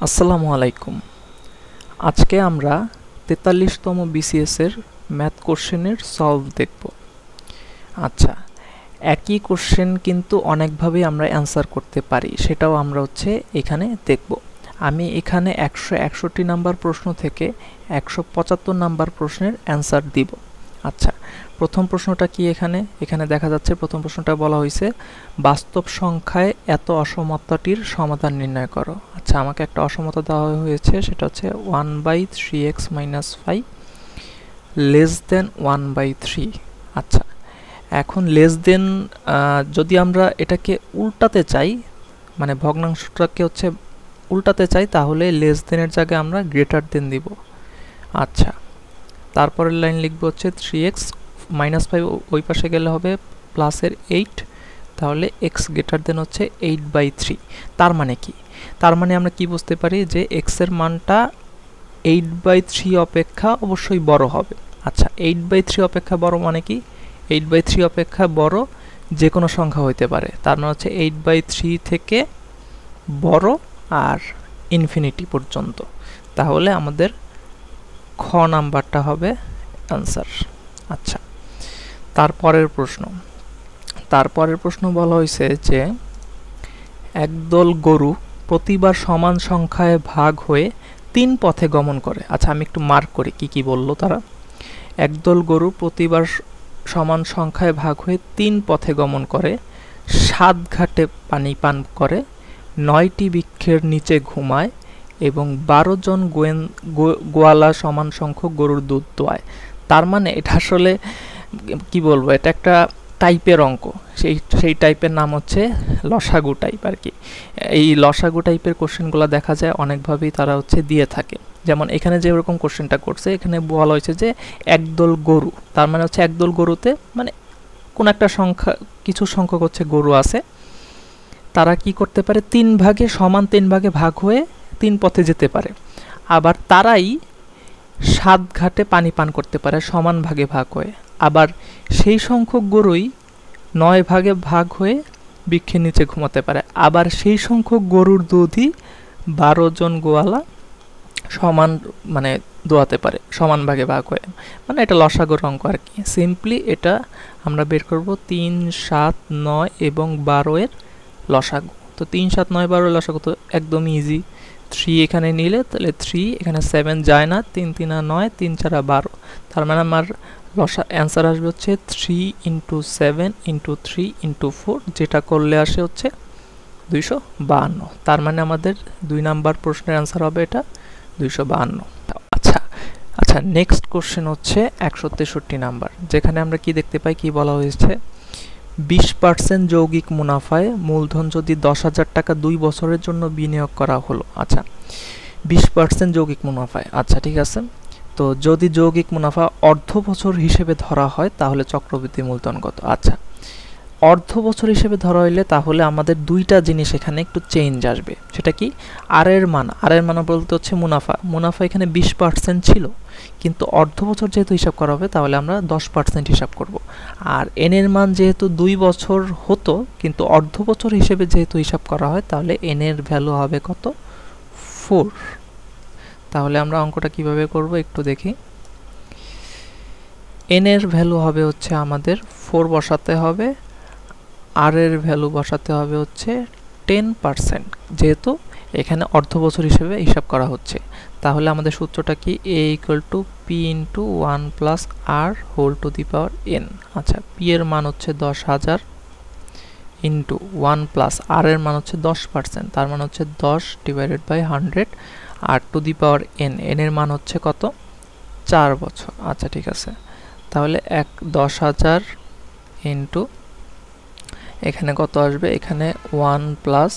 আসসালামু আলাইকুম। আজকে আমরা 43তম বিসিএস এর ম্যাথ কোশ্চেনের সলভ দেখব। আচ্ছা, একই কোশ্চেন কিন্তু অনেকভাবে আমরা অ্যান্সার করতে পারি, সেটাও আমরা এখানে দেখব। আমি এখানে 161 নাম্বার প্রশ্ন থেকে 175 নাম্বার প্রশ্নের অ্যান্সার দিব। আচ্ছা, প্রথম প্রশ্নটা কি? এখানে দেখা যাচ্ছে প্রথম প্রশ্নটা বলা হয়েছে বাস্তব সংখ্যায় এত অসমতাটির সমাধান নির্ণয় করো। আচ্ছা, আমাকে একটা অসমতা দেওয়া হয়েছে, সেটা হচ্ছে 1/3x - 5 লেস দেন 1/3। আচ্ছা, এখন লেস দেন যদি আমরা এটাকে উল্টাতে চাই, মানে ভগ্নাংশটাকে উল্টাতে চাই, তাহলে লেস দেনের জায়গায় আমরা গ্রেটার দেন দিব। আচ্ছা, তারপরের লাইন লিখবো 3x - 5, ওই পাশে গেলে হবে প্লাসের 8, তাহলে x গ্রেটার দেন 8/3। তার মানে কি? তার মানে আমরা কি বুঝতে পারি যে x এর মানটা 8/3 অপেক্ষা অবশ্যই বড় হবে। আচ্ছা, 8/3 অপেক্ষা বড় মানে কি? 8/3 অপেক্ষা বড় যে কোনো সংখ্যা হইতে পারে, তার মানে 8/3 থেকে বড় আর ইনফিনিটি পর্যন্ত। তাহলে আমাদের খ নাম্বারটা হবে অ্যান্সার। আচ্ছা, তারপরের প্রশ্ন বলা হয়েছে যে একদল গরু প্রতিবার সমান সংখ্যায় ভাগ হয়ে 3 পথে গমন করে। আচ্ছা, আমি একটু মার্ক করি কি বললো তারা। একদল গরু প্রতিবার সমান সংখ্যায় ভাগ হয়ে 3 পথে গমন করে, 7 ঘাটে পানি পান করে, 9টি বৃক্ষের নিচে ঘুমায় এবং 12 জন গোয়ালা সমান সংখ্যক গরুর দুধ দোয়ায়। তার মানে এটা আসলে কি বলবো, এটা একটা টাইপের অঙ্ক। সেই টাইপের নাম হচ্ছে লসাগু টাইপ আর কি। এই লসাগু টাইপের কোশ্চেনগুলো দেখা যায় অনেকভাবেই তারা দিয়ে থাকে। যেমন এখানে যে এরকম কোশ্চেনটা করছে, এখানে বলা হয়েছে যে একদল গরু, তার মানে একদল গরুতে মানে কোন একটা সংখ্যা, কিছু সংখ্যক গরু আছে, তারা কি করতে পারে, 3 ভাগে সমান 3 ভাগে ভাগ হয়ে 3 পথে যেতে পারে। আবার তারাই 7 ঘাটে পানি পান করতে পারে সমান ভাগে ভাগ হয়ে। আবার সেই সংখ্যক গরুই 9 ভাগে ভাগ হয়ে বৃক্ষের নিচে ঘুমাতে পারে। আবার সেই সংখ্যক গরুর দুধই 12 জন গোয়ালা সমান মানে দোয়াতে পারে সমান ভাগে ভাগ হয়ে। মানে এটা লসাগুর অঙ্ক আর কি। সিম্পলি এটা আমরা বের করব 3, 7, 9 এবং 12 এর লসাগু। তো 3, 7, 9, 12 এর লসাগু তো একদম ইজি। 3 এখানে নিলে তাহলে 3, এখানে 7 যায় না, 3 3 9, 3 4 12। তার মানে আমার অ্যান্সার আসবে 3 × 7 × 3 × 4, যেটা করলে আসে 252। তার মানে আমাদের 2 নাম্বার প্রশ্নের অ্যান্সার হবে এটা 252। আচ্ছা, নেক্সট কোশ্চেন 163 নাম্বার, যেখানে আমরা কি দেখতে পাই, কি বলা হয়েছে 20% যৌগিক মুনাফায় মূলধন যদি 10,000 টাকা 2 বছরের জন্য বিনিয়োগ করা হলো। আচ্ছা, 20% যৌগিক মুনাফায়। আচ্ছা, ঠিক আছে। তো যদি যৌগিক মুনাফা অর্ধ বছর হিসেবে ধরা হয় তাহলে চক্রবৃদ্ধি মূলধন কত? আচ্ছা, অর্ধ বছর হিসেবে ধরা হইলে তাহলে আমাদের দুইটা জিনিস এখানে একটু চেঞ্জ আসবে। সেটা কি? আর এর মান বলতে মুনাফা এখানে 20% ছিল, কিন্তু অর্ধ বছর যেহেতু হিসাব করা হবে তাহলে আমরা 10% হিসাব করব। আর এন এর মান যেহেতু 2 বছর হতো, কিন্তু অর্ধ বছর হিসেবে যেহেতু হিসাব করা হয়, তাহলে এন এর ভ্যালু হবে কত? 4। তাহলে আমরা অঙ্কটা কিভাবে করব একটু দেখি। এন এর ভ্যালু হবে আমাদের 4 বসাতে হবে, আর এর ভ্যালু বসাতে হবে 10%, যেহেতু এখানে অর্ধ বছর হিসেবে হিসাব করা হচ্ছে। তাহলে আমাদের সূত্রটা কি? a = p × 1 + r whole to the power n। আচ্ছা, p এর মান 10,000 × 1 + r এর মান 10%, তার মান 10/100 আর to the power n, n এর মান কত? 4 বছর। আচ্ছা, ঠিক আছে। তাহলে 10,000 × এখানে কত আসবে? এখানে 1 +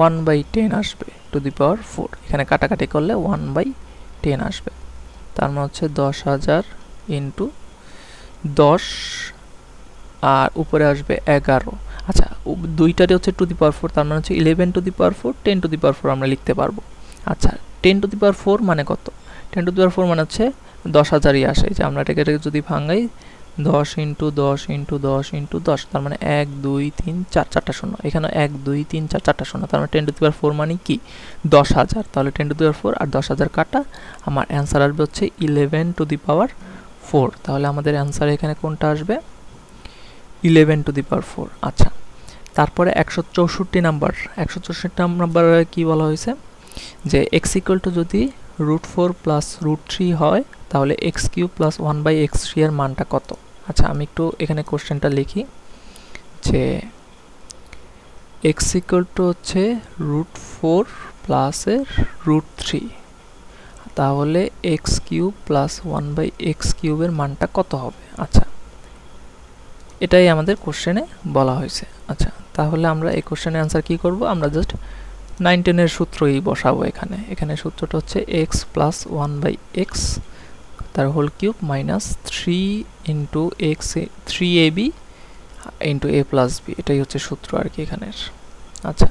1/10 আসবে টু দি পাওয়ার 4। এখানে কাটাকাটি করলে 1/10 আসবে। তার মানে 10,000 × 10 আর উপরে আসবে 11। আচ্ছা, দুইটারই টু দি পাওয়ার 4, তার মানে 11 two the power 4, 10 two the পাওয়ার 4 আমরা লিখতে পারবো। আচ্ছা, 10 টু দি পাওয়ার 4 মানে কত? 10 টু দি পাওয়ার 4 মানে 10,000ই আসে। যে আমরা এটাকে যদি ভাঙাই 10 ইন্টু 10 ইন্টু 10 ইন্টু 10, তার মানে 1 2 3 4, 4টা শূন্য। এখানে 1 2 3 4, 4টা শূন্য, তার মানে 10 টু দি পাওয়ার 4 মানে কি 10,000। তাহলে 10 টু দি পাওয়ার 4 আর 10,000 কাটা, আমার অ্যান্সার আসবে হচ্ছে 11 টু দি পাওয়ার 4। তাহলে আমাদের অ্যান্সার এখানে কোনটা আসবে 11 টু দি পাওয়ার 4। আচ্ছা, তারপরে 164 নাম্বার, 164 নাম্বারে কি বলা হয়েছে যে x ইকুয়াল টু যদি √4 প্লাস √3 হয় তাহলে x³ প্লাস 1/x3 এর মানটা কত। আচ্ছা, আমি একটু এখানে কোশ্চেনটা লিখি যে x ইকুয়াল টু হচ্ছে √4 প্লাস এর √3, তাহলে x³ প্লাস 1/x³ এর মানটা কত হবে। আচ্ছা, এটাই আমাদের কোশ্চেনে বলা হয়েছে। আচ্ছা, তাহলে আমরা এই কোশ্চেনের অ্যান্সার কি করব, আমরা জাস্ট 9 এর সূত্রই বসাবো এখানে। এখানে সূত্রটা হচ্ছে x প্লাস 1/x তার whole cube minus 3 into x 3ab into a plus b, এটাই হচ্ছে সূত্র আর কি এখানের। আচ্ছা,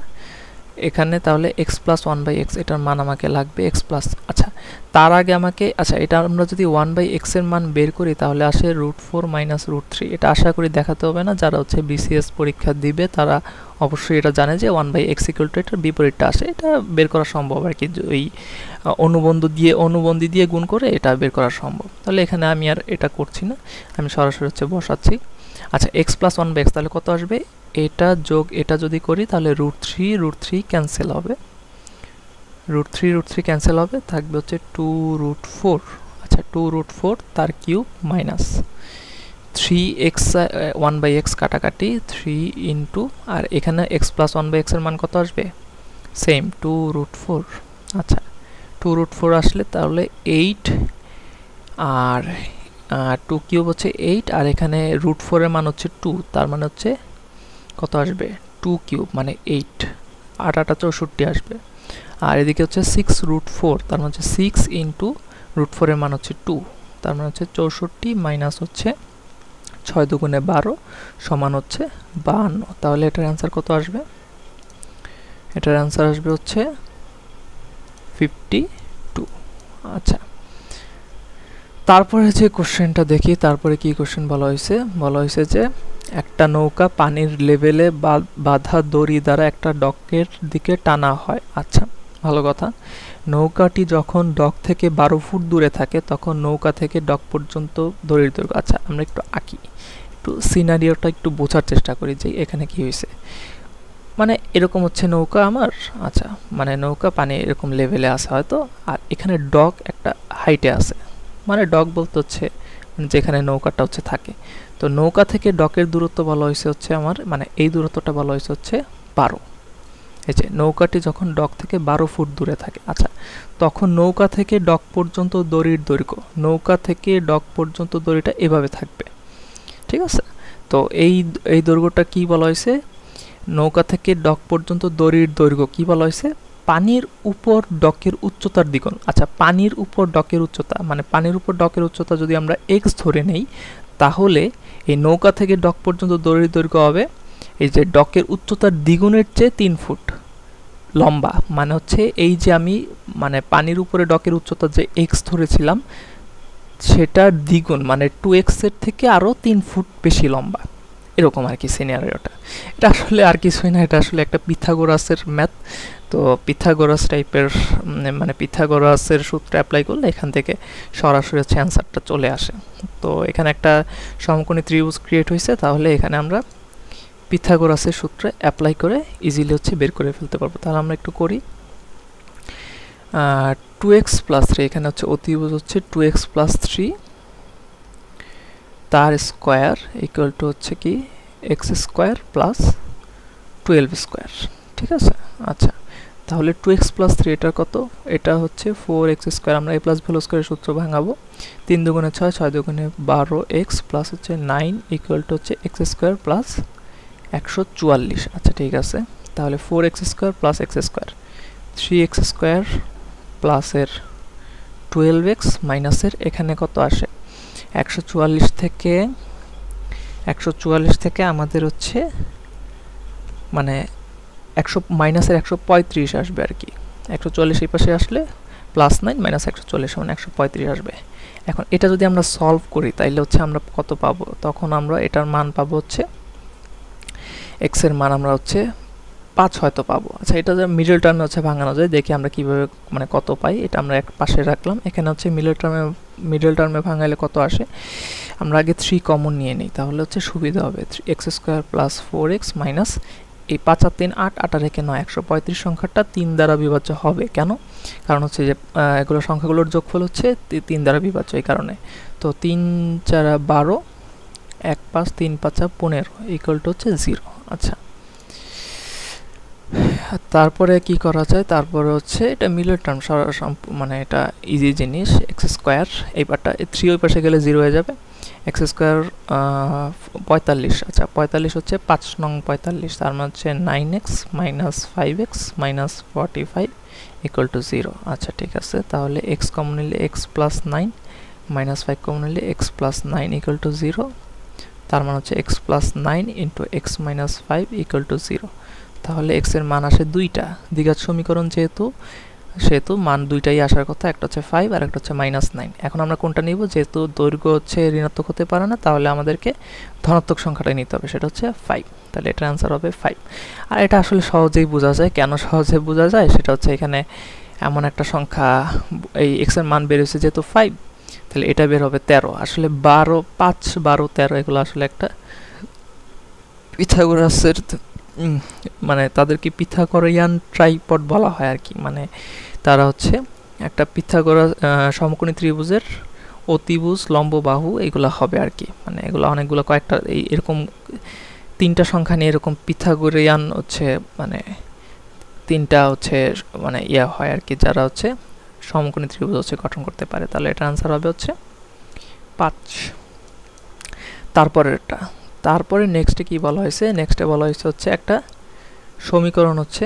এখানে তাহলে x প্লাস 1/x এটার মান আমাকে লাগবে x প্লাস, আচ্ছা তার আগে আমাকে, আচ্ছা এটা আমরা যদি 1/x এর মান বের করি তাহলে আসে √4 মাইনাস √3। এটা আশা করি দেখাতে হবে না, যারা হচ্ছে বিসিএস পরীক্ষা দিবে তারা অবশ্যই এটা জানে যে 1/x ইকুয়াল টু এটার বিপরীতটা আসে, এটা বের করা সম্ভব আর কি, ওই অনুবন্ধী দিয়ে গুণ করে এটা বের করা সম্ভব। তাহলে এখানে আমি আর এটা করছি না, আমি সরাসরি হচ্ছে বসাচ্ছি। আচ্ছা, x প্লাস 1/x তাহলে কত আসবে, এটা যোগ এটা যদি করি তাহলে √3 ক্যান্সেল হবে, √3 ক্যান্সেল হবে, থাকবে হচ্ছে 2√4। আচ্ছা, 2√4 তার কিউব মাইনাস 3x 1/x কাটাকাটি 3 ইন্টু, আর এখানে x প্লাস 1/x এর মান কত আসবে, সেম 2√4। আচ্ছা, 2√4 আসলে তাহলে 8, আর 2 কিউব হচ্ছে 8, আর এখানে √4 এর মান হচ্ছে 2, তার মানে হচ্ছে কত আসবে 2 কিউব মানে 8, 8 8 64 আসবে। আর এদিকে হচ্ছে 6√4, তার মানে হচ্ছে 6 ইন্টু √4 এর মান হচ্ছে 2, তার মানে হচ্ছে 64 মাইনাস হচ্ছে 6 দুগুণে 12 সমান হচ্ছে 52। তাহলে এটার অ্যান্সার কত আসবে, এটার অ্যান্সার আসবে হচ্ছে 52। আচ্ছা, তারপরে যে কোশ্চেনটা দেখি, তারপরে কি কোশ্চেন বলা হয়েছে যে একটা নৌকা পানির লেভেলে বাঁধা দড়ি দ্বারা একটা ডকের দিকে টানা হয়। আচ্ছা, ভালো কথা। নৌকাটি যখন ডক থেকে 12 ফুট দূরে থাকে তখন নৌকা থেকে ডক পর্যন্ত দড়ির দৈর্ঘ্য। আচ্ছা, আমরা একটু আঁকি, একটু সিনারিওটা একটু বোঝার চেষ্টা করি যে এখানে কি হয়েছে। মানে এরকম হচ্ছে নৌকা আমার, আচ্ছা মানে নৌকা পানি এরকম লেভেলে আছে হয়তো, আর এখানে ডক একটা হাইটে আছে, মানে ডক বলতে হচ্ছে যেখানে নৌকাটা হচ্ছে থাকে। তো নৌকা থেকে ডকের দূরত্ব বলা হয়েছে হচ্ছে আমার, মানে এই দূরত্বটা বলা হয়েছে হচ্ছে 12। এই যে নৌকাটি যখন ডক থেকে 12 ফুট দূরে থাকে, আচ্ছা তখন নৌকা থেকে ডক পর্যন্ত দড়ির দৈর্ঘ্য, নৌকা থেকে ডক পর্যন্ত দড়িটা এভাবে থাকবে, ঠিক আছে। তো এই দৈর্ঘ্যটা কি বলা হয়েছে, নৌকা থেকে ডক পর্যন্ত দড়ির দৈর্ঘ্য কি বলা হয়েছে, পানির উপর ডকের উচ্চতার দ্বিগুণ। আচ্ছা, পানির উপর ডকের উচ্চতা, মানে পানির উপর ডকের উচ্চতা যদি আমরা x ধরে নেই তাহলে এই নৌকা থেকে ডক পর্যন্ত দড়ির দৈর্ঘ্য হবে এই যে ডকের উচ্চতার দ্বিগুণের চেয়ে 3 ফুট লম্বা। মানে হচ্ছে এই যে আমি মানে পানির উপরে ডকের উচ্চতা যে x ধরেছিলাম সেটার দ্বিগুণ, মানে 2x এর থেকে আরও 3 ফুট বেশি লম্বা, এরকম আর কি সিনারিওটা। এটা আসলে আর কিছুই না, এটা আসলে একটা পিথাগোরাসের ম্যাথ। তো পিথাগোরাস টাইপের, মানে পিথাগোরাসের সূত্র অ্যাপ্লাই করলে এখান থেকে সরাসরি হচ্ছে অ্যান্সারটা চলে আসে। তো এখানে একটা সমকোণী ত্রিভুজ ক্রিয়েট হয়েছে, তাহলে এখানে আমরা পিথাগোরাসের সূত্র অ্যাপ্লাই করে ইজিলি হচ্ছে বের করে ফেলতে পারবো। তাহলে আমরা একটু করি, 2x প্লাস 3, এখানে হচ্ছে অতিভুজ হচ্ছে 2x প্লাস 3 তার স্কোয়ার ইকুয়াল টু হচ্ছে কি x স্কোয়ার প্লাস 12 স্কোয়ার, ঠিক আছে। আচ্ছা, তাহলে 2x প্লাস 3 এটার কত, এটা হচ্ছে 4x স্কোয়ার, আমরা a প্লাস b হোল স্কোয়ারের সূত্র ভাঙাবো, 3 দুগুণে 6, 6 দুগুণে 12x প্লাস হচ্ছে 9 ইকুয়াল টু হচ্ছে x স্কোয়ার প্লাস 144। আচ্ছা ঠিক আছে, তাহলে 4x square plus x square, 3x square প্লাসের 12x মাইনাসের এখানে কত আসে 144 থেকে আমাদের হচ্ছে মানে 100 মাইনাসের 135 আসবে আর কি, 140 এই পাশে আসলে প্লাস 9 মাইনাস 140 সমান 135 আসবে। এখন এটা যদি আমরা সলভ করি তাইলে হচ্ছে আমরা কত পাবো, তখন আমরা এটার মান পাবো হচ্ছে x এর মান আমরা হচ্ছে 5 হয়তো পাবো। আচ্ছা, এটা যে মিডল টার্মে হচ্ছে ভাঙানো যায়, দেখি আমরা কিভাবে মানে কত পাই। এটা আমরা এক পাশে রাখলাম, এখানে হচ্ছে মিডল টার্মে ভাঙাইলে কত আসে। আমরা আগে 3 কমন নিয়ে নিই, তাহলে হচ্ছে সুবিধা হবে। x square plus 4x minus এই 5 আর 3 8, 8 আর 1 9, 135 সংখ্যাটা 3 দ্বারা বিভাজ্য হবে। কেন? কারণ হচ্ছে যে এগুলো সংখ্যাগুলোর যোগফল হচ্ছে 3 দ্বারা বিভাজ্য, এই কারণে। তো 3 4 12, 1 5 3 5 15 ইকুয়াল টু হচ্ছে 0। আচ্ছা, তারপরে কি করা যায়, তারপরে হচ্ছে এটা মিডল টার্ম, মানে এটা ইজি জিনিস। x স্কয়ার এই পার্টটা 3 ওই পাশে গেলে 0 হয়ে যাবে। x স্কয়ার 45, আচ্ছা 45 হচ্ছে 5 নং 45, তার মানে হচ্ছে 9x minus 5x minus 45 equal to 0। আচ্ছা ঠিক আছে, তাহলে x কমন নিলে x প্লাস 9 মাইনাস 5 কমন নিলে x প্লাস 9 ইকুয়াল টু 0, তার মানে হচ্ছে x plus 9 into x minus 5 equal to 0। তাহলে x এর মান আসে 2টা, দ্বিঘাত সমীকরণ সেহেতু মান 2টাই আসার কথা, একটা হচ্ছে 5 আর একটা হচ্ছে -9। এখন আমরা কোনটা নিব, যেহেতু দৈর্ঘ্য হচ্ছে ঋণাত্মক হতে পারে না, তাহলে আমাদেরকে ধনাত্মক সংখ্যাটাই নিতে হবে, সেটা হচ্ছে 5। তাহলে এটার অ্যান্সার হবে 5। আর এটা আসলে সহজেই বোঝা যায়। কেন সহজে বোঝা যায় সেটা হচ্ছে এখানে এমন একটা সংখ্যা, এই x এর মান বের হয়েছে যেহেতু 5, তাহলে এটা বের হবে 13। আসলে 12 5 12 13 এগুলো আসলে একটা পিথাগোরাসের মানে তাদেরকে পিথাগোরিয়ান ট্রাইপড বলা হয় আর কি। মানে তারা হচ্ছে একটা পিথাগোরাস সমকোণী ত্রিভুজের অতিভুজ, লম্ব বাহু এগুলো হবে আর কি। মানে এগুলো অনেকগুলো কয়েকটা এরকম 3টা সংখ্যা নিয়ে এরকম পিথাগোরিয়ান হচ্ছে মানে 3টা হচ্ছে মানে ইয়া হয় আর কি, যারা হচ্ছে সমকোণী ত্রিভুজ হচ্ছে গঠন করতে পারে। তাহলে এটার আনসার হবে হচ্ছে 5। তারপরে নেক্সটে কি বলা হয়েছে, নেক্সটে বলা হয়েছে হচ্ছে একটা সমীকরণ হচ্ছে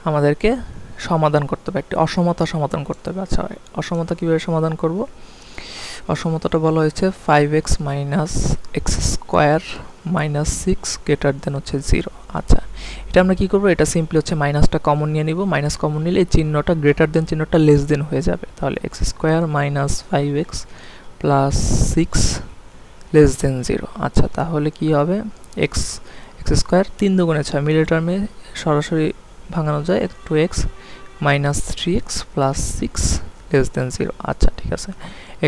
আমাদেরকে সমাধান করতে হবে, একটি অসমতা সমাধান করতে হবে। আচ্ছা, অসমতা কিভাবে সমাধান করব, অসমতাটা বলা হয়েছে 5x minus x square minus 6 greater than হচ্ছে 0। আচ্ছা, এটা আমরা কি করব, এটা সিম্পলি হচ্ছে মাইনাসটা কমন নিয়ে নিব। মাইনাস কমন নিলে এই চিহ্নটা গ্রেটার দেন চিহ্নটা লেস দেন হয়ে যাবে। তাহলে x square minus 5x plus 6 less than 0। আচ্ছা, তাহলে কি হবে, x স্কোয়ার 3 দুগুণে 6, মিডল টার্মে সরাসরি ভাঙানো যায়, 2x minus 3x plus 6 less than 0। আচ্ছা ঠিক আছে,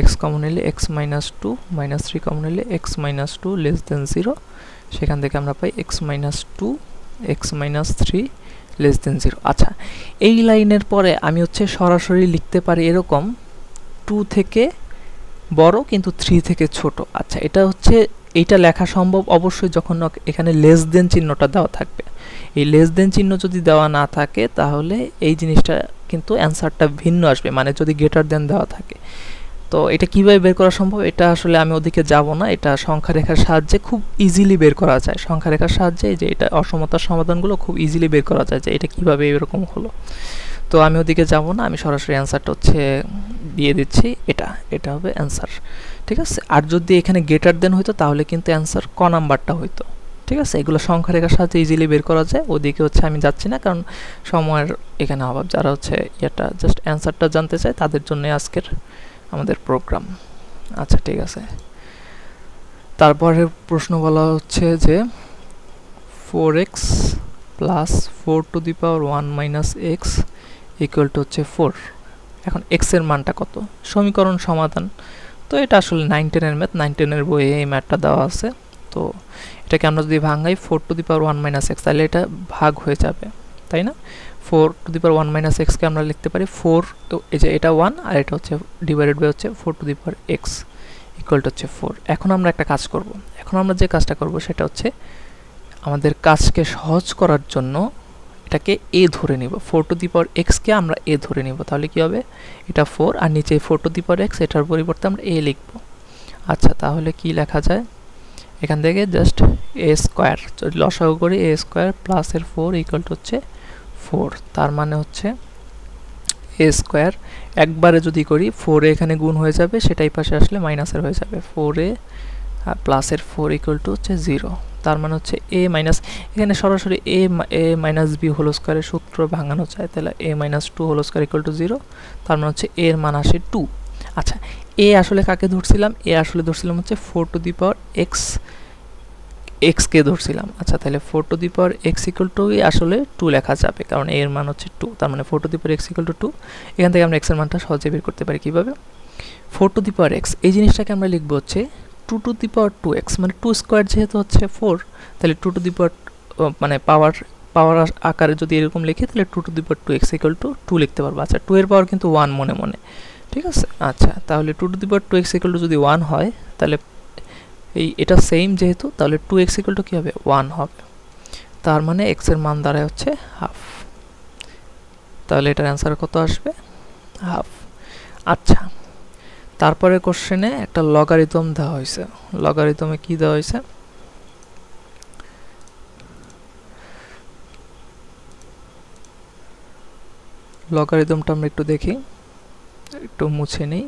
x কমন নিলে x মাইনাস 2 মাইনাস 3 কমন নিলে x মাইনাস 2 লেস দেন 0, সেখান থেকে আমরা পাই x minus 2 x minus 3 less than 0। আচ্ছা, এই লাইনের পরে আমি হচ্ছে সরাসরি লিখতে পারি এরকম 2 থেকে বড় কিন্তু 3 থেকে ছোট। আচ্ছা, এটা হচ্ছে এইটা লেখা সম্ভব অবশ্যই যখন এখানে লেস দেন চিহ্নটা দেওয়া থাকবে। এই লেস দেন চিহ্ন যদি দেওয়া না থাকে তাহলে এই জিনিসটা কিন্তু অ্যান্সারটা ভিন্ন আসবে, মানে যদি গ্রেটার দেন দেওয়া থাকে। তো এটা কিভাবে বের করা সম্ভব, এটা আসলে আমি ওদিকে যাব না, এটা সংখ্যা রেখার সাহায্যে খুব ইজিলি বের করা যায়। সংখ্যা রেখার সাহায্যে যে এটা অসমতার সমাধানগুলো খুব ইজিলি বের করা যায় যে এটা কিভাবে এরকম হলো। তো আমি ওদিকে যাব না, আমি সরাসরি অ্যান্সারটা হচ্ছে দিয়ে দিচ্ছি, এটা হবে অ্যান্সার। ঠিক আছে, আর যদি এখানে গ্রেটার দেন হইতো তাহলে কিন্তু অ্যান্সার ক নাম্বারটা হইতো। ঠিক আছে, এগুলো সংখ্যা রেখার সাহায্যে ইজিলি বের করা যায়, ওদিকে হচ্ছে আমি যাচ্ছি না কারণ সময়ের এখানে অভাব। যারা হচ্ছে এটা জাস্ট অ্যান্সারটা জানতে চায় তাদের জন্য আজকের আমাদের প্রোগ্রাম। আচ্ছা ঠিক আছে, তারপরে প্রশ্ন বলা হচ্ছে যে 4x plus 4 two the power 1 minus x equal to হচ্ছে 4। এখন x এর মানটা কত, সমীকরণ সমাধান। তো এটা আসলে 9-10 এর ম্যাথ, 9-10 এর বইয়ে এই ম্যাথটা দেওয়া আছে। তো এটাকে আমরা যদি ভাঙাই 4 two the power 1 minus x, তাহলে এটা ভাগ হয়ে যাবে, তাই না? 4 টু দি পাওয়ার 1 মাইনাস এক্সকে আমরা লিখতে পারি 4, এই যে এটা 1 আর এটা হচ্ছে ডিভাইডেড বাই হচ্ছে 4 two the power x equal to হচ্ছে 4। এখন আমরা একটা কাজ করব, এখন আমরা যে কাজটা করব সেটা হচ্ছে আমাদের কাজকে সহজ করার জন্য এটাকে a ধরে নিব। 4 টু দি পাওয়ার x কে আমরা a ধরে নিব, তাহলে কি হবে, এটা 4 আর নিচে 4 টু দি পাওয়ার x, এটার পরিবর্তে আমরা a লিখব। আচ্ছা, তাহলে কি লেখা যায়, এখান থেকে জাস্ট a স্কয়ার যদি লসাগু করি, a স্কয়ার প্লাস এর 4 ইকুয়াল টু হচ্ছে 4। তার মানে হচ্ছে a স্কয়ার একবারে যদি করি 4 এ এখানে গুণ হয়ে যাবে, সেটাই পাশে আসলে মাইনাসের হয়ে যাবে, 4a প্লাস এর 4 ইকুয়াল টু হচ্ছে 0। তার মানে হচ্ছে a মাইনাস, এখানে সরাসরি a মাইনাস b হোল স্কয়ারের সূত্র ভাঙানো যায়, তাহলে a minus 2 whole square equal to 0, তার মানে হচ্ছে a এর মান আসে 2। আচ্ছা, a আসলে কাকে ধরছিলাম? a আসলে ধরছিলাম হচ্ছে 4 টু দি পাওয়ার x কে ধরছিলাম। আচ্ছা, তাহলে 4 two the power x equal to আসলে 2 লেখা যাবে, কারণ a এর মান হচ্ছে 2, তার মানে 4 two the power x equal to 2। এখান থেকে আমরা x এর মানটা সহজে বের করতে পারি কিভাবে? 4 টু দি পাওয়ার x, এই জিনিসটাকে আমরা লিখব হচ্ছে 2 টু দি পাওয়ার 2x, মানে 2 স্কয়ার যেহেতু হচ্ছে 4, তাহলে 2 টু দি পাওয়ার মানে পাওয়ার আকারে যদি এরকম লিখি তাহলে 2 to the power 2x equal to 2 লিখতে পারবো। আচ্ছা, 2 এর পাওয়ার কিন্তু 1 মনে মনে, ঠিক আছে? আচ্ছা, তাহলে 2 to the power 2x equal to যদি 1 হয়, তাহলে এটা সেম যেহেতু, তাহলে 2x ইকুয়াল টু কি হবে? 1 হবে। তার মানে x এর মান দাঁড়ায় হচ্ছে হাফ। তাহলে এটার অ্যান্সার কত আসবে? হাফ। আচ্ছা, তারপরে কোশ্চেনে একটা লগারিদম দেওয়া হয়েছে। লগারিদমে কি দেওয়া হয়েছে? লগারিদমটা আমরা একটু দেখি, একটু মুছে নেই।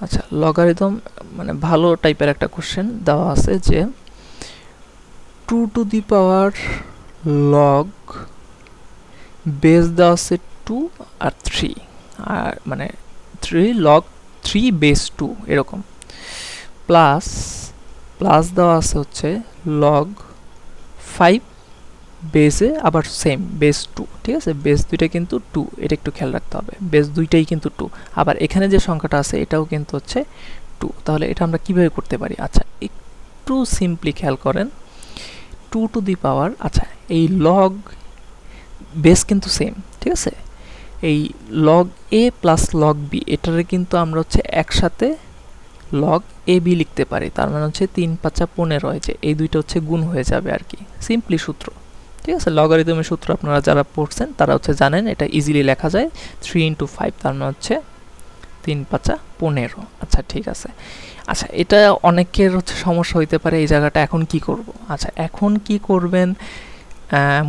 আচ্ছা, লগারিদম মানে ভালো টাইপের একটা কোশ্চেন দেওয়া আছে যে 2 to the power log base দেওয়া আছে 2 আর 3, আর মানে 3 লগ 3 বেস 2 এরকম, প্লাস দেওয়া আছে হচ্ছে লগ 5 বেসে আবার সেম বেস 2, ঠিক আছে? বেস দুইটা কিন্তু 2, এটা একটু খেয়াল রাখতে হবে, বেস দুইটাই কিন্তু 2, আবার এখানে যে সংখ্যাটা আছে এটাও কিন্তু হচ্ছে 2। তাহলে এটা আমরা কিভাবে করতে পারি? আচ্ছা, একটু সিম্পলি খেয়াল করেন, 2 টু দি পাওয়ার, আচ্ছা এই লগ বেস কিন্তু সেম, ঠিক আছে? এই log a plus log b এটারে কিন্তু আমরা হচ্ছে একসাথে লগ a b লিখতে পারি, তার মানে হচ্ছে 3 5 15 হয়েছে, এই দুইটা হচ্ছে গুণ হয়ে যাবে আর কি, সিম্পলি সূত্র, ঠিক আছে? লগারিদমের সূত্র আপনারা যারা পড়ছেন তারা হচ্ছে জানেন, এটা ইজিলি লেখা যায় 3 ইন্টু 5, তার মানে হচ্ছে 3 5 15। আচ্ছা, ঠিক আছে। আচ্ছা, এটা অনেকের হচ্ছে সমস্যা হইতে পারে এই জায়গাটা, এখন কি করব? আচ্ছা, এখন কি করবেন?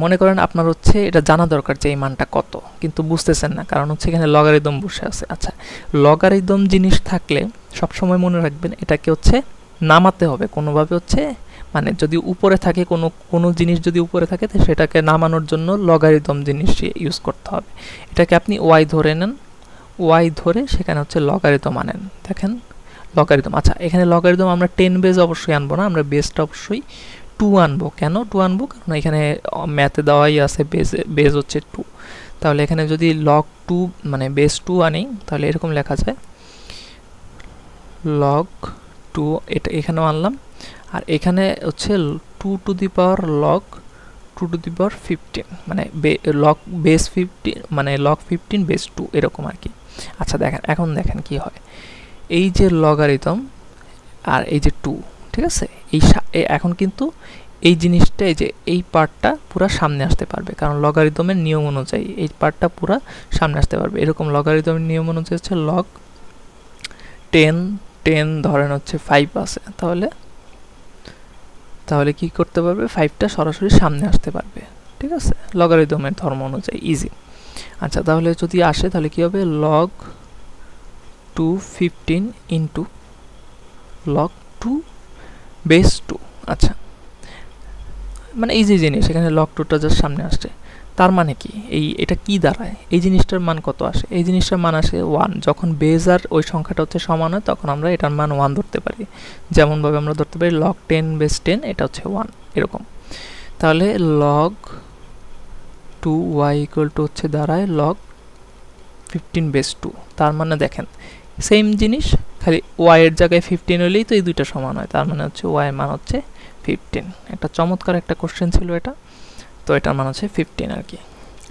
মনে করেন আপনার হচ্ছে এটা জানা দরকার যে এই মানটা কত, কিন্তু বুঝতেছেন না, কারণ হচ্ছে এখানে লগারিদম বসে আছে। আচ্ছা, লগারিদম জিনিস থাকলে সবসময় মনে রাখবেন এটাকে হচ্ছে নামাতে হবে কোনোভাবে, হচ্ছে মানে যদি উপরে থাকে কোনো জিনিস যদি উপরে থাকে তো সেটাকে নামানোর জন্য লগারিদম জিনিস ইউজ করতে হবে। এটাকে আপনি ওয়াই ধরে নেন, ওয়াই ধরে সেখানে হচ্ছে লগারিদম আনেন, দেখেন লগারিদম। আচ্ছা, এখানে লগারিদম আমরা 10 বেজ অবশ্যই আনবো না, আমরা বেসটা অবশ্যই 2 আনবো। কেন 2 আনবো? কারণ এখানে ম্যাথে দেওয়াই আছে বেস হচ্ছে 2, তাহলে এখানে যদি লগ 2 মানে বেস 2 আনি তাহলে এরকম লেখা যায় লগ 2, এটা এখানেও আনলাম, আর এখানে হচ্ছে 2 to the power log 2 to the power 15, মানে লগ বেস 15 মানে লগ 15 বেস 2 এরকম আর কি। আচ্ছা, দেখেন এখন দেখেন কি হয়, এই যে লগারিদম আর এই যে 2, ঠিক আছে? এখন কিন্তু এই জিনিসটা, এই যে এই পার্টটা পুরো সামনে আসতে পারবে, কারণ লগারিদমের নিয়ম অনুযায়ী এই পার্টটা পুরো সামনে আসতে পারবে। এরকম লগারিদমের নিয়ম অনুযায়ী হচ্ছে লগ 10 ধরেন হচ্ছে 5 আছে, তাহলে কি করতে পারবে? 5টা সরাসরি সামনে আসতে পারবে, ঠিক আছে? লগারিদমের ধর্ম অনুযায়ী ইজি। আচ্ছা, তাহলে যদি আসে তাহলে কি হবে? Log 215 into log 2 base 2। আচ্ছা, মানে ইজি জিনিস, এখানে লগ 2টা জাস্ট সামনে আসছে, তার মানে কি এটা কি দাঁড়ায়? এই জিনিসটার মান কত আসে? এই জিনিসটার মান আসে 1। যখন বেস আর ওই সংখ্যাটা হচ্ছে সমান হয় তখন আমরা এটার মান 1 ধরতে পারি, যেমনভাবে আমরা ধরতে পারি লগ 10 বেস 10, এটা হচ্ছে 1 এরকম। তাহলে লগ 2y ইকুয়াল টু হচ্ছে দাঁড়ায় লগ 15 বেস 2, তার মানে দেখেন সেম জিনিস, খালি y এর জায়গায় 15 হলেই তো এই দুইটা সমান হয়, তার মানে হচ্ছে y এর মান হচ্ছে 15। একটা চমৎকার একটা কোশ্চেন ছিল এটা, তো এটার মান হচ্ছে 15 আর কি।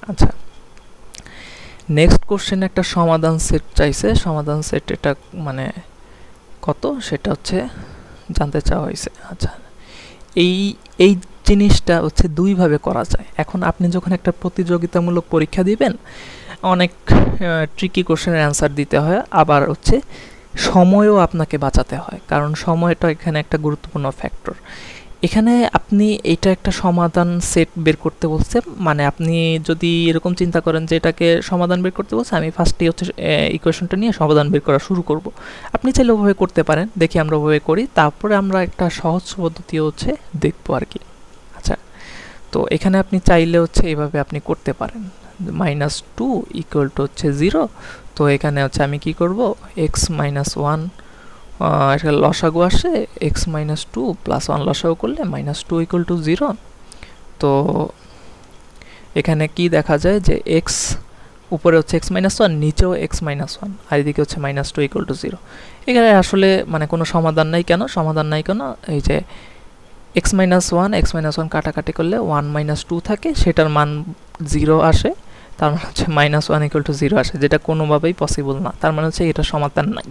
আচ্ছা, নেক্সট কোশ্চেন একটা সমাধান সেট চাইছে, সমাধান সেট এটা মানে কত সেটা হচ্ছে জানতে চাওয়া হয়েছে। আচ্ছা, এই জিনিসটা হচ্ছে দুইভাবে করা যায়। এখন আপনি যখন একটা প্রতিযোগিতামূলক পরীক্ষা দিবেন, অনেক ট্রিকি কোশ্চেনের অ্যান্সার দিতে হয়, আবার হচ্ছে সময়ও আপনাকে বাঁচাতে হয়, কারণ সময়টা এখানে একটা গুরুত্বপূর্ণ ফ্যাক্টর। এখানে আপনি এটা একটা সমাধান সেট বের করতে বলছে, মানে আপনি যদি এরকম চিন্তা করেন যে এটাকে সমাধান বের করতে বলছে, আমি ফার্স্টেই হচ্ছে ইকুয়েশনটা নিয়ে সমাধান বের করা শুরু করব। আপনি চাইলে ওভাবে করতে পারেন, দেখি আমরা ওভাবে করি, তারপরে আমরা একটা সহজ পদ্ধতি হচ্ছে দেখবো আর কি। আচ্ছা, তো এখানে আপনি চাইলে হচ্ছে এইভাবে আপনি করতে পারেন, -2 ইকুয়াল টু হচ্ছে 0। তো এখানে হচ্ছে আমি কি করব, x মাইনাস 1 এটা লসাগু আসে, x মাইনাস 2 প্লাস 1 লসাগু করলে -2 ইকুয়াল টু 0। তো এখানে কি দেখা যায় যে x উপরে হচ্ছে x মাইনাস 1, নিচেও x মাইনাস 1, আর এদিকে হচ্ছে -2 ইকুয়াল টু 0। এখানে আসলে মানে কোনো সমাধান নাই কেন, সমাধান নাই কেন, এই যে x মাইনাস 1 কাটাকাটি করলে 1 মাইনাস 2 থাকে, সেটার মান 0 আসে, তার মানে হচ্ছে -1 ইকুয়াল টু 0 আসে, যেটা কোনোভাবেই পসিবল না, তার মানে হচ্ছে এটা সমাধান নাই।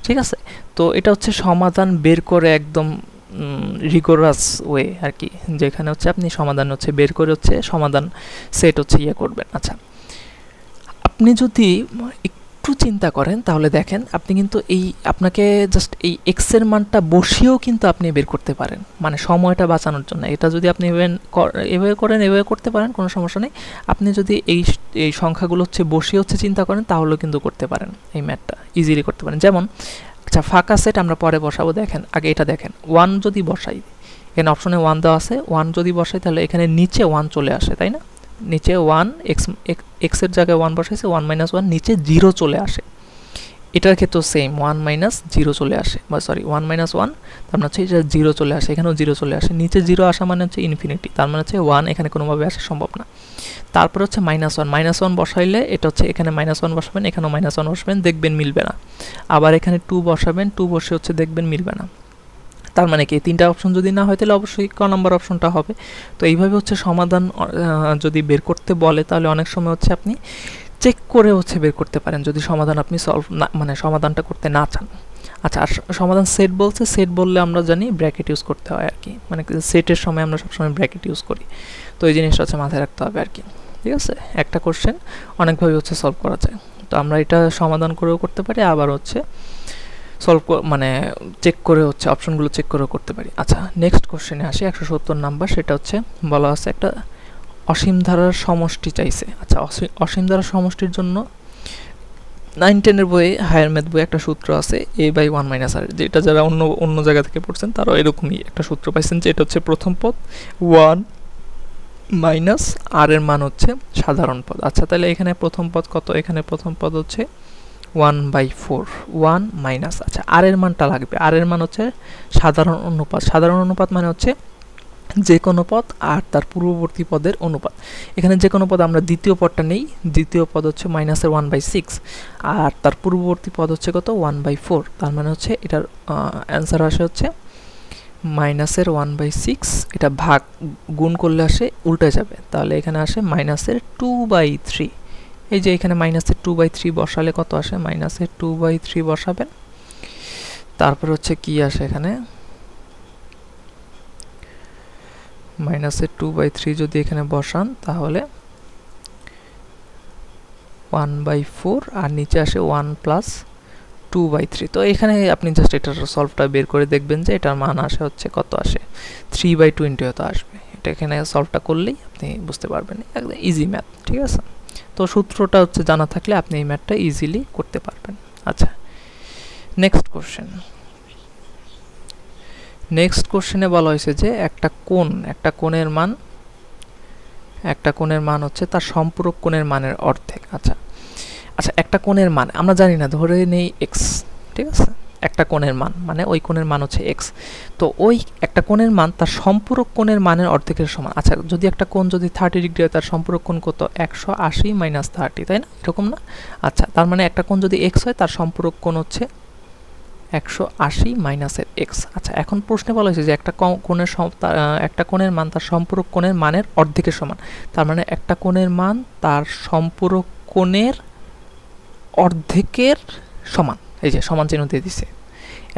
ঠিক আছে, তো এটা হচ্ছে সমাধান বের করে একদম রিগোরাস ওয়ে আর কি, যেখানে হচ্ছে আপনি সমাধান হচ্ছে বের করে হচ্ছে সমাধান সেট হচ্ছে ইয়ে করবেন। আচ্ছা, আপনি যদি একটু চিন্তা করেন তাহলে দেখেন আপনি কিন্তু এই আপনাকে জাস্ট এই এক্স এর মানটা বসিয়েও কিন্তু আপনি বের করতে পারেন, মানে সময়টা বাঁচানোর জন্য। এটা যদি আপনি এভাবে করেন, এভাবে করতে পারেন, কোনো সমস্যা নেই। আপনি যদি এই সংখ্যাগুলো হচ্ছে বসিয়ে হচ্ছে চিন্তা করেন তাহলেও কিন্তু করতে পারেন, এই ম্যাথটা ইজিলি করতে পারেন। যেমন আচ্ছা, ফাঁকা সেট আমরা পরে বসাবো, দেখেন আগে এটা দেখেন, 1 যদি বসাই, এখানে অপশনে 1 দেওয়া আছে, 1 যদি বসাই তাহলে এখানে নিচে 1 চলে আসে, তাই না? নিচে 1 x এর জায়গায় 1 বসাইছে, 1 মাইনাস 1, নিচে 0 চলে আসে। এটার ক্ষেত্রেও সেম, 1 মাইনাস 0 চলে আসে, বা সরি 1 মাইনাস 1, তার মানে হচ্ছে এটা 0 চলে আসে, এখানেও 0 চলে আসে, নিচে 0 আসা মানে হচ্ছে ইনফিনিটি, তার মানে হচ্ছে 1 এখানে কোনোভাবে আসা সম্ভব না। তারপর হচ্ছে -1 বসাইলে এটা হচ্ছে এখানে -1 বসাবেন, এখানেও -1 বসাবেন, দেখবেন মিলবে না। আবার এখানে 2 বসাবেন, 2 বসে হচ্ছে দেখবেন মিলবে না। তার মানে কি তিনটা অপশন যদি না হয় তাহলে অবশ্যই ক নাম্বার অপশনটা হবে। তো এইভাবে হচ্ছে সমাধান যদি বের করতে বলে তাহলে অনেক সময় হচ্ছে আপনি চেক করে হচ্ছে বের করতে পারেন, যদি সমাধান আপনি সলভ না মানে সমাধানটা করতে না চান। আচ্ছা, আর সমাধান সেট বলছে, সেট বললে আমরা জানি ব্র্যাকেট ইউজ করতে হয় আর কি, মানে সেটের সময় আমরা সবসময় ব্র্যাকেট ইউজ করি, তো এই জিনিসটা হচ্ছে মাথায় রাখতে হবে আর কি। ঠিক আছে, একটা কোশ্চেন অনেকভাবে হচ্ছে সলভ করা যায়, তো আমরা এটা সমাধান করেও করতে পারি, আবার হচ্ছে সলভ মানে চেক করে হচ্ছে অপশনগুলো চেক করেও করতে পারি। আচ্ছা, নেক্সট কোশ্চেনে আসি, 170 নাম্বার, সেটা হচ্ছে বলা আছে একটা অসীম ধারার সমষ্টি চাইছে। আচ্ছা, অসীম ধারার সমষ্টির জন্য 9-10 বইয়ে, হায়ার ম্যাথ বইয়ে একটা সূত্র আছে a/1 - r, যেটা যারা অন্য জায়গা থেকে পড়ছেন তারাও এরকমই একটা সূত্র পাইছেন, যে এটা হচ্ছে প্রথম পদ 1 মাইনাস r এর মান হচ্ছে সাধারণ পদ। আচ্ছা, তাহলে এখানে প্রথম পদ কত, এখানে প্রথম পদ হচ্ছে 1/4, 1 মাইনাস, আচ্ছা আর এর মানটা লাগবে, আর এর মান হচ্ছে সাধারণ অনুপাত। সাধারণ অনুপাত মানে হচ্ছে যে কোনো পদ আর তার পূর্ববর্তী পদের অনুপাত। এখানে যে কোনো পদ আমরা দ্বিতীয় পদটা নেই, দ্বিতীয় পদ হচ্ছে মাইনাসের 1/6, আর তার পূর্ববর্তী পদ হচ্ছে কত 1/4, তার মানে হচ্ছে এটার অ্যান্সার আসে হচ্ছে মাইনাসের 1/6, এটা ভাগ গুণ করলে আসে উল্টে যাবে, তাহলে এখানে আসে মাইনাসের 2/3। এই যে এখানে মাইনাসের 2/3 বসালে কত আসে, মাইনাসের 2/3 বসাবেন, তারপর হচ্ছে কি আসে এখানে মাইনাসের 2/3 যদি এখানে বসান তাহলে 1/4, আর নিচে আসে 1 প্লাস 2/3। তো এখানে আপনি জাস্ট এটার সলভটা বের করে দেখবেন যে এটার মান আসে হচ্ছে কত আসে 3/20 হয়তো আসবে। এটা এখানে সলভটা করলেই আপনি বুঝতে পারবেন, একদম ইজি ম্যাথ। ঠিক আছে, তো সূত্রটা হচ্ছে জানা থাকলে আপনি এই ম্যাথটা ইজিলি করতে পারবেন। আচ্ছা, নেক্সট কোশ্চেন। নেক্সট কোশ্চেনে বলা হয়েছে যে একটা কোণের মান হচ্ছে তার সম্পূরক কোণের মানের অর্ধেক। আচ্ছা, একটা কোণের মান আমরা জানি না, ধরে নেই x, ঠিক আছে, একটা কোণের মান মানে ওই কোণের মান হচ্ছে x, তো ওই একটা কোণের মান তার সম্পূরক কোণের মানের অর্ধেকের সমান। আচ্ছা, যদি একটা কোণ যদি 30 ডিগ্রি হয় তার সম্পূরক কোণ কত, 180 মাইনাস 30, তাই না, এরকম না? আচ্ছা, তার মানে একটা কোণ যদি x হয় তার সম্পূরক কোণ হচ্ছে 180 মাইনাসের x। আচ্ছা, এখন প্রশ্নে বলা হয়েছে যে একটা কোণের মান তার সম্পূরক কোণের মানের অর্ধেকের সমান, তার মানে একটা কোণের মান তার সম্পূরক কোণের অর্ধেকের সমান। এই যে সমান চিহ্ন দিয়ে দিছে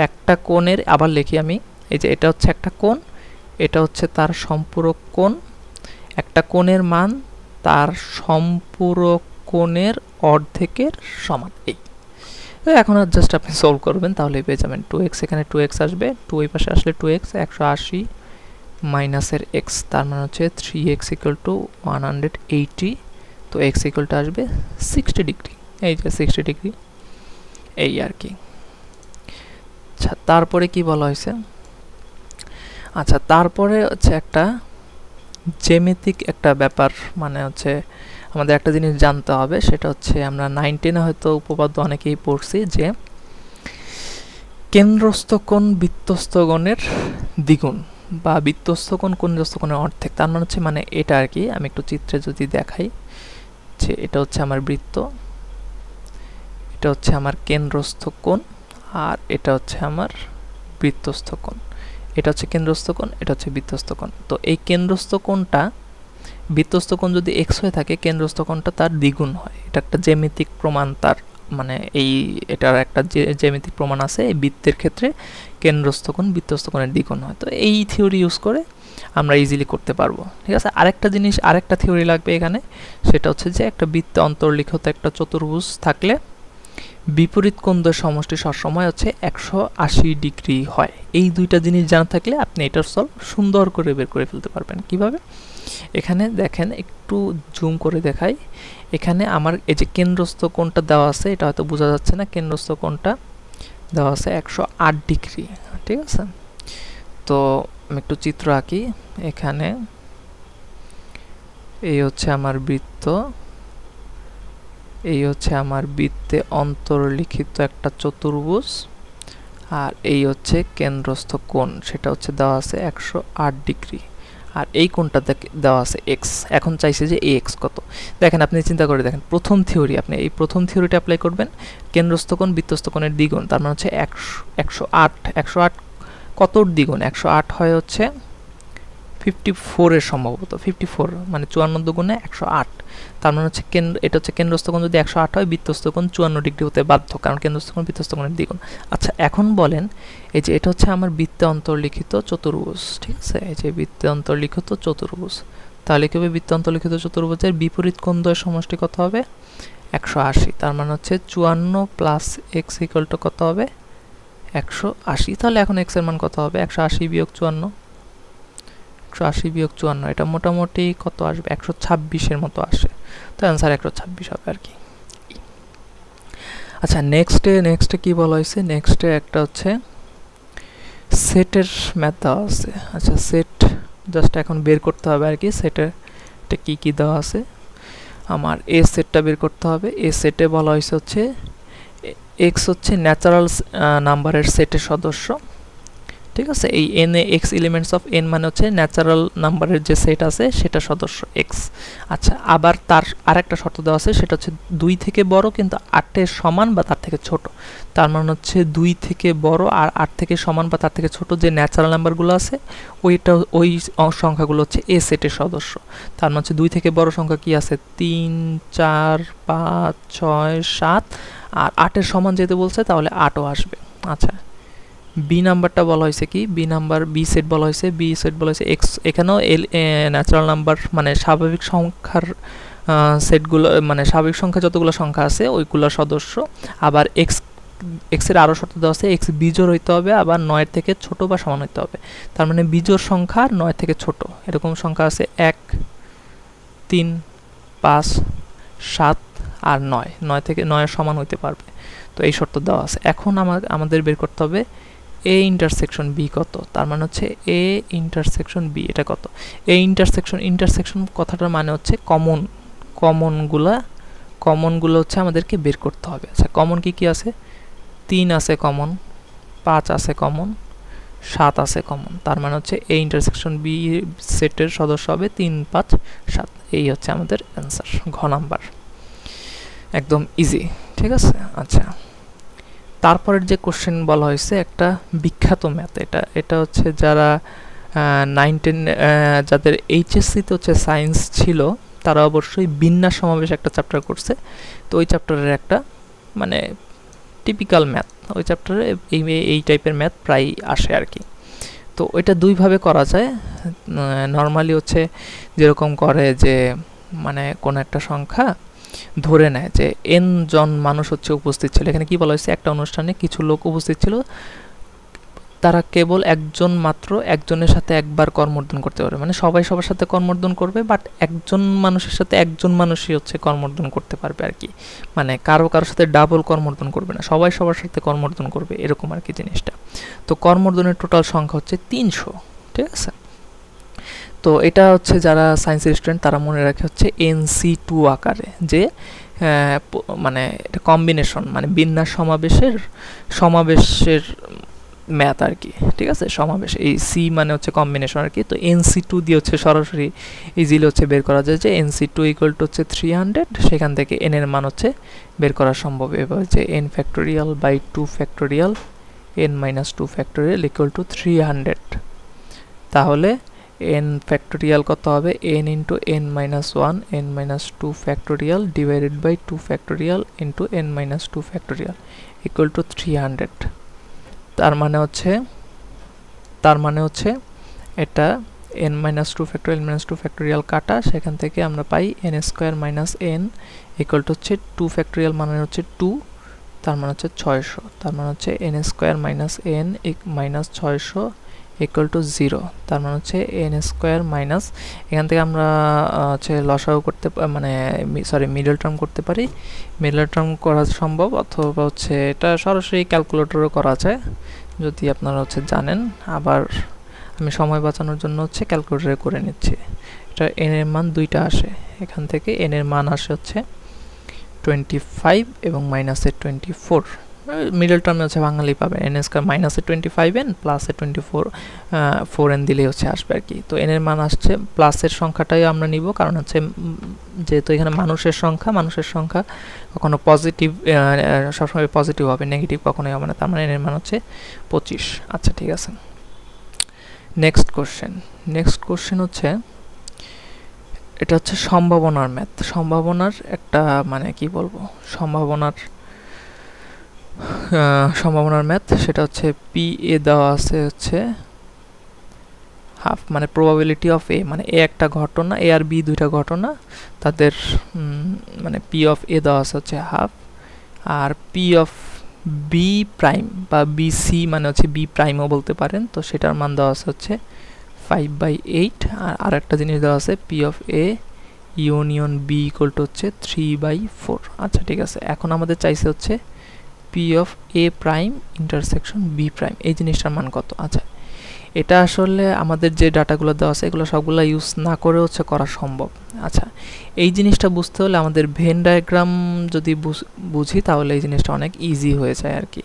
একটা কোণের, আবার লিখি আমি, এই যে এটা হচ্ছে একটা কোণ, এটা হচ্ছে তার সম্পূরক কোণ, একটা কোণের মান তার সম্পূরক কোণের অর্ধেকের সমান। এই এখন আর জাস্ট আপনি সলভ করবেন তাহলে পেয়ে যাবেন 2x, এখানে 2x আসবে, 2 এই পাশে আসলে 2x, 180 মাইনাসের এক্স, তার মানে হচ্ছে 3x ইকুয়াল টু 180, তো এক্স ইকুয়াল টু আসবে 60 ডিগ্রি, এই যে 60 ডিগ্রি, এই আর কি। আচ্ছা তারপরে কি বলা হয়েছে, আচ্ছা তারপরে হচ্ছে একটা জ্যামিতিক একটা ব্যাপার, মানে হচ্ছে আমাদের একটা জিনিস জানতে হবে, সেটা হচ্ছে আমরা 9-10 হয়তো উপপাদ্য অনেকেই পড়ছি যে কেন্দ্রস্থ কোণ বৃত্তস্থ কোণের দ্বিগুণ বা বৃত্তস্থ কোণ কেন্দ্রস্থ কোণের অর্ধেক, তার মানে হচ্ছে মানে এটা আর কি। আমি একটু চিত্রে যদি দেখাই যে এটা হচ্ছে আমার বৃত্ত, এটা হচ্ছে আমার কেন্দ্রস্থ কোণ, আর এটা হচ্ছে আমার বৃত্তস্থ কোণ, এটা হচ্ছে কেন্দ্রস্থ কোণ, এটা হচ্ছে বৃত্তস্থ কোণ। তো এই কেন্দ্রস্থ কোণটা, বৃত্তস্থ কোণ যদি এক্স হয়ে থাকে, কেন্দ্রস্থ কোণটা তার দ্বিগুণ হয়। এটা একটা জ্যামিতিক প্রমাণ, তার মানে এই এটার একটা জ্যামিতিক প্রমাণ আছে, এই বৃত্তের ক্ষেত্রে কেন্দ্রস্থ কোণ বৃত্তস্থ কোণের দ্বিগুণ হয়। তো এই থিওরি ইউজ করে আমরা ইজিলি করতে পারবো, ঠিক আছে। আরেকটা জিনিস, আরেকটা থিওরি লাগবে এখানে, সেটা হচ্ছে যে একটা বৃত্তে অন্তর্লিখিত একটা চতুর্ভুজ থাকলে বিপরীত কোণদ্বয়ের সমষ্টি সবসময় হচ্ছে 180 ডিগ্রি হয়। এই দুইটা জিনিস জানা থাকলে আপনি এটার সলভ সুন্দর করে বের করে ফেলতে পারবেন। কিভাবে? এখানে দেখেন, একটু জুম করে দেখাই। এখানে আমার এই যে কেন্দ্রস্থ কোণটা দেওয়া আছে, এটা হয়তো বোঝা যাচ্ছে না, কেন্দ্রস্থ কোণটা দেওয়া আছে 108 ডিগ্রি, ঠিক আছে। তো আমি একটু চিত্র আঁকি। এখানে এই হচ্ছে আমার বৃত্ত, এই হচ্ছে আমার বৃত্তে অন্তর্লিখিত একটা চতুর্ভুজ, আর এই হচ্ছে কেন্দ্রস্থ কোণ, সেটা হচ্ছে দেওয়া আছে 108 ডিগ্রি, আর এই কোণটা দেওয়া আছে এক্স। এখন চাইছে যে এই এক্স কত। দেখেন, আপনি চিন্তা করে দেখেন, প্রথম থিওরি, আপনি এই প্রথম থিওরিটা অ্যাপ্লাই করবেন, কেন্দ্রস্থ কোণ বৃত্তস্থ কোণের দ্বিগুণ, তার মানে হচ্ছে 108 কতর দ্বিগুণ? 108 হয় হচ্ছে 54 এর সম্ভবত, 54 মানে 54 দুগুণে 108, তার মানে হচ্ছে এটা হচ্ছে কেন্দ্রস্থ কোণ যদি 108 হয়, বৃত্তস্থ কোণ 54 ডিগ্রি হতে বাধ্য, কারণ কেন্দ্রস্থ কোণ বৃত্তস্থ কোণের দ্বিগুণ। আচ্ছা এখন বলেন, এই যে এটা হচ্ছে আমার বৃত্তে অন্তর্লিখিত চতুর্ভুজ, ঠিক আছে, এই যে বৃত্তে অন্তর্লিখিত চতুর্ভুজ, তাহলে কি হবে? বৃত্তে অন্তর্লিখিত চতুর্ভুজের বিপরীত কোণদ্বয়ের সমষ্টি কত হবে? 180, তার মানে হচ্ছে 54 প্লাস এক্স ইকুয়াল টু কত হবে? 180। তাহলে এখন এক্স এর মান কত হবে? 180 বিয়োগ 54, 180 বিয়োগ 54, এটা মোটামুটি কত আসবে? 126 এর মতো আসে, তো অ্যান্সার 126 হবে আর কি। আচ্ছা নেক্সটে কি বলা হয়েছে? নেক্সটে একটা হচ্ছে সেটের ম্যাথ দেওয়া আছে। আচ্ছা সেট জাস্ট এখন বের করতে হবে আর কি, সেটের কি দেওয়া আছে। আমার এ সেটটা বের করতে হবে। এ সেটে বলা হয়েছে হচ্ছে এক্স হচ্ছে ন্যাচারাল নাম্বারের সেটের সদস্য, ঠিক আছে। এই N A x elements of N মানে হচ্ছে ন্যাচারাল নাম্বারের যে সেট আছে সেটা সদস্য এক্স। আচ্ছা আবার তার আরেকটা শর্ত দেওয়া আছে, সেটা হচ্ছে 2 থেকে বড় কিন্তু 8 এর সমান বা তার থেকে ছোট। তার মানে হচ্ছে 2 থেকে বড় আর 8 থেকে সমান বা তার থেকে ছোট যে ন্যাচারাল নাম্বারগুলো আছে, ওই সংখ্যাগুলো হচ্ছে এ সেটের সদস্য। তার মানে হচ্ছে 2 থেকে বড় সংখ্যা কি আছে? 3, 4, 5, 6, 7, আর 8 এর সমান যেতে বলছে তাহলে 8ও আসবে। আচ্ছা বি নাম্বারটা বলা হয়েছে কি? বি সেট বলা হয়েছে এক্স। এখানেও ন্যাচারাল নাম্বার মানে স্বাভাবিক সংখ্যার সেটগুলো, মানে স্বাভাবিক সংখ্যা যতগুলো সংখ্যা আছে ওইগুলোর সদস্য। আবার এক্স এর আরও শর্ত দেওয়া আছে, এক্স বিজোড় হইতে হবে, আবার 9 থেকে ছোট বা সমান হইতে হবে। তার মানে বিজোড় সংখ্যা 9 থেকে ছোট এরকম সংখ্যা আছে 1, 3, 5, 7 আর 9 থেকে 9 সমান হইতে পারবে। তো এই শর্ত দেওয়া আছে। এখন আমাদের বের করতে হবে এ ইন্টারসেকশন বি কত। তার মানে হচ্ছে এ ইন্টারসেকশন বি এটা কত? এ ইন্টারসেকশন কথাটার মানে হচ্ছে কমনগুলো হচ্ছে আমাদেরকে বের করতে হবে। আচ্ছা কমন কি আছে? 3 আছে কমন, 5 আছে কমন, 7 আছে কমন। তার মানে হচ্ছে এ ইন্টারসেকশন বি সেটের সদস্য হবে 3, 5, 7। এই হচ্ছে আমাদের অ্যান্সার, ঘ নাম্বার, একদম ইজি, ঠিক আছে। আচ্ছা তারপরের যে কোশ্চেন বলা হয়েছে একটা বিখ্যাত ম্যাথ, এটা হচ্ছে যারা 9-10 যাদের এইচএসসিতে হচ্ছে সায়েন্স ছিল তারা অবশ্যই বিন্যাস সমাবেশ একটা চ্যাপ্টার করছে। তো ওই চ্যাপ্টারের একটা মানে টিপিক্যাল ম্যাথ, ওই চ্যাপ্টারে এই টাইপের ম্যাথ প্রায় আসে আর কি। তো ওইটা দুইভাবে করা যায়। নর্মালি হচ্ছে যেরকম করে যে মানে কোনো একটা সংখ্যা ধরে নেয় যে n জন মানুষ হচ্ছে উপস্থিত ছিল। এখানে কি বলা হয়েছে? একটা অনুষ্ঠানে কিছু লোক উপস্থিত ছিল, তারা কেবল একজন মাত্র একজনের সাথে একবার কর্মর্দন করতে পারবে, মানে সবাই সবার সাথে কর্মর্দন করবে, বাট একজন মানুষের সাথে একজন মানুষই হচ্ছে কর্মর্দন করতে পারবে আর কি, মানে কারোর সাথে ডাবল কর্মর্দন করবে না, সবাই সবার সাথে কর্মর্দন করবে এরকম আর কি জিনিসটা। তো কর্মর্দনের টোটাল সংখ্যা হচ্ছে 300, ঠিক আছে। তো এটা হচ্ছে যারা সায়েন্সের স্টুডেন্ট তারা মনে রাখে হচ্ছে NC2 আকারে, যে মানে এটা কম্বিনেশন, মানে বিন্যাস সমাবেশের ম্যাথ আর কি, ঠিক আছে, সমাবেশ, এই সি মানে হচ্ছে কম্বিনেশন আর কি। তো NC2 দিয়ে হচ্ছে সরাসরি ইজিলি হচ্ছে বের করা যায় যে NC2 ইকুয়াল টু হচ্ছে 300, সেখান থেকে n এর মান হচ্ছে বের করা সম্ভব। এবার যে n factorial by 2 factorial n minus 2 factorial equal to 300, তাহলে n ফ্যাক্টোরিয়াল কত হবে, n into n minus 1 n minus 2 factorial divided by 2 factorial into n minus 2 factorial equal to 300। তার মানে হচ্ছে এটা n minus 2 factorial n minus 2 factorial কাটা, সেখান থেকে আমরা পাই n square minus n equal to হচ্ছে 2 ফ্যাক্টোরিয়াল মানে হচ্ছে 2, তার মানে হচ্ছে 600, তার মানে হচ্ছে n square minus n minus 600 equal to 0, তার মানে হচ্ছে n স্কোয়ার মাইনাস, এখান থেকে আমরা হচ্ছে লসাগু করতে মানে সরি মিডল টার্ম করতে পারি, মিডল টার্ম করা সম্ভব, অথবা হচ্ছে এটা সরাসরি ক্যালকুলেটরও করা যায় যদি আপনারা হচ্ছে জানেন। আবার আমি সময় বাঁচানোর জন্য হচ্ছে ক্যালকুলেটরে করে নিচ্ছি। এটা n এর মান দুইটা আসে, এখান থেকে n এর মান আসে হচ্ছে 25 এবং মাইনাসের 24, মিডল টার্মে হচ্ছে বাঙালি পাবে n স্কয়ার মাইনাসে 25n প্লাসে 4n দিলেই হচ্ছে আসবে আর কি। তো n এর মান আসছে, প্লাসের সংখ্যাটাই আমরা নিব, কারণ হচ্ছে যেহেতু এখানে মানুষের সংখ্যা কখনো পজিটিভ, সবসময় পজিটিভ হবে, নেগেটিভ কখনোই হবে না, তার মানে n এর মান হচ্ছে 25। আচ্ছা ঠিক আছে, নেক্সট কোশ্চেন হচ্ছে, এটা হচ্ছে সম্ভাবনার ম্যাথ, সম্ভাবনার একটা মানে কি বলবো, সম্ভাবনার ম্যাথ, সেটা হচ্ছে পি এ দেওয়া আছে হচ্ছে হাফ, মানে প্রবাবিলিটি অফ এ, মানে এ একটা ঘটনা, এ আর বি দুইটা ঘটনা, তাদের মানে পি অফ এ দেওয়া আছে হচ্ছে হাফ, আর পি অফ বি প্রাইম বা বিসি মানে হচ্ছে বি প্রাইমও বলতে পারেন, তো সেটার মান দেওয়া আছে হচ্ছে 5/8, আর একটা জিনিস দেওয়া আছে P of A union B equal to হচ্ছে 3/4। আচ্ছা ঠিক আছে, এখন আমাদের চাইছে হচ্ছে P of A prime intersection B prime, এই জিনিসটার মান কত। আচ্ছা এটা আসলে আমাদের যে ডাটাগুলো দেওয়া আছে এগুলো সবগুলো ইউজ না করে হচ্ছে করা সম্ভব। আচ্ছা এই জিনিসটা বুঝতে হলে আমাদের ভেন ডায়াগ্রাম যদি বুঝি তাহলে এই জিনিসটা অনেক ইজি হয়ে যায় আর কি,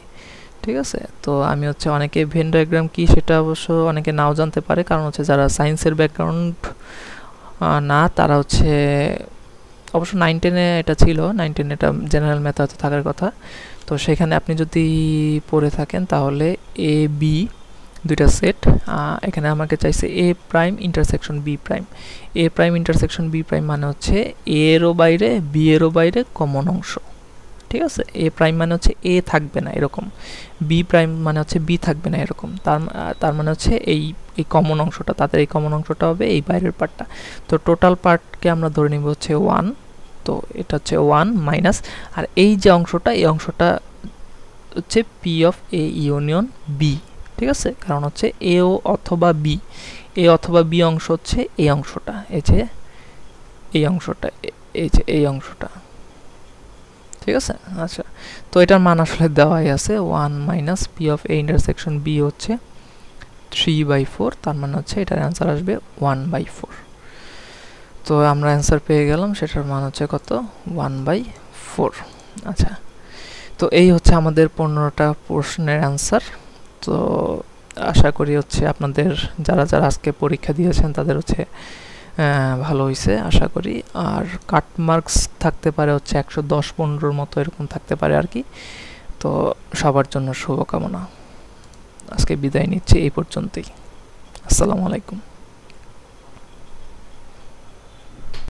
ঠিক আছে। তো আমি হচ্ছে অনেকে ভেন ডায়াগ্রাম কি সেটা অবশ্য অনেকে নাও জানতে পারে, কারণ হচ্ছে যারা সায়েন্সের ব্যাকগ্রাউন্ড না তারা হচ্ছে, অবশ্য 9-10-এ এটা ছিল, 9-10 এটা জেনারেল ম্যাথ হয়তো থাকার কথা, তো সেখানে আপনি যদি পড়ে থাকেন তাহলে এ বি দুইটা সেট, এখানে আমাকে চাইছে এ প্রাইম ইন্টারসেকশন বি প্রাইম, এ প্রাইম ইন্টারসেকশন বি প্রাইম মানে হচ্ছে এ এরও বাইরে বি এরও বাইরে কমন অংশ, ঠিক আছে। এ প্রাইম মানে হচ্ছে এ থাকবে না এরকম, বি প্রাইম মানে হচ্ছে বি থাকবে না এরকম, তার মানে হচ্ছে এই কমন অংশটা, তাদের এই কমন অংশটা হবে এই বাইরের পার্টটা। তো টোটাল পার্টকে আমরা ধরে নিব হচ্ছে 1, তো এটা হচ্ছে 1 মাইনাস, আর এই যে অংশটা এই অংশটা হচ্ছে P of A union B, ঠিক আছে, কারণ হচ্ছে এ ও অথবা বি, এ অথবা বি অংশ হচ্ছে এই অংশটা, এই যে এই অংশটা, এই যে এই অংশটা, ঠিক আছে। আচ্ছা তো এটার মান আসলে দেওয়াই আছে 1 minus P of A intersection B হচ্ছে 3/4, তার মানে হচ্ছে এটার অ্যান্সার আসবে 1/4। তো আমরা অ্যান্সার পেয়ে গেলাম, সেটার মান হচ্ছে কত, 1/4। আচ্ছা তো এই হচ্ছে আমাদের 15টা প্রশ্নের অ্যান্সার। তো আশা করি হচ্ছে আপনাদের যারা আজকে পরীক্ষা দিয়েছেন তাদের হচ্ছে ভালো হয়েছে আশা করি, আর কাট মার্কস থাকতে পারে হচ্ছে 110-15 মতো এরকম থাকতে পারে আর কি। তো সবার জন্য শুভকামনা, আজকে বিদায় নিচ্ছি এই পর্যন্তই, আসসালামু আলাইকুম।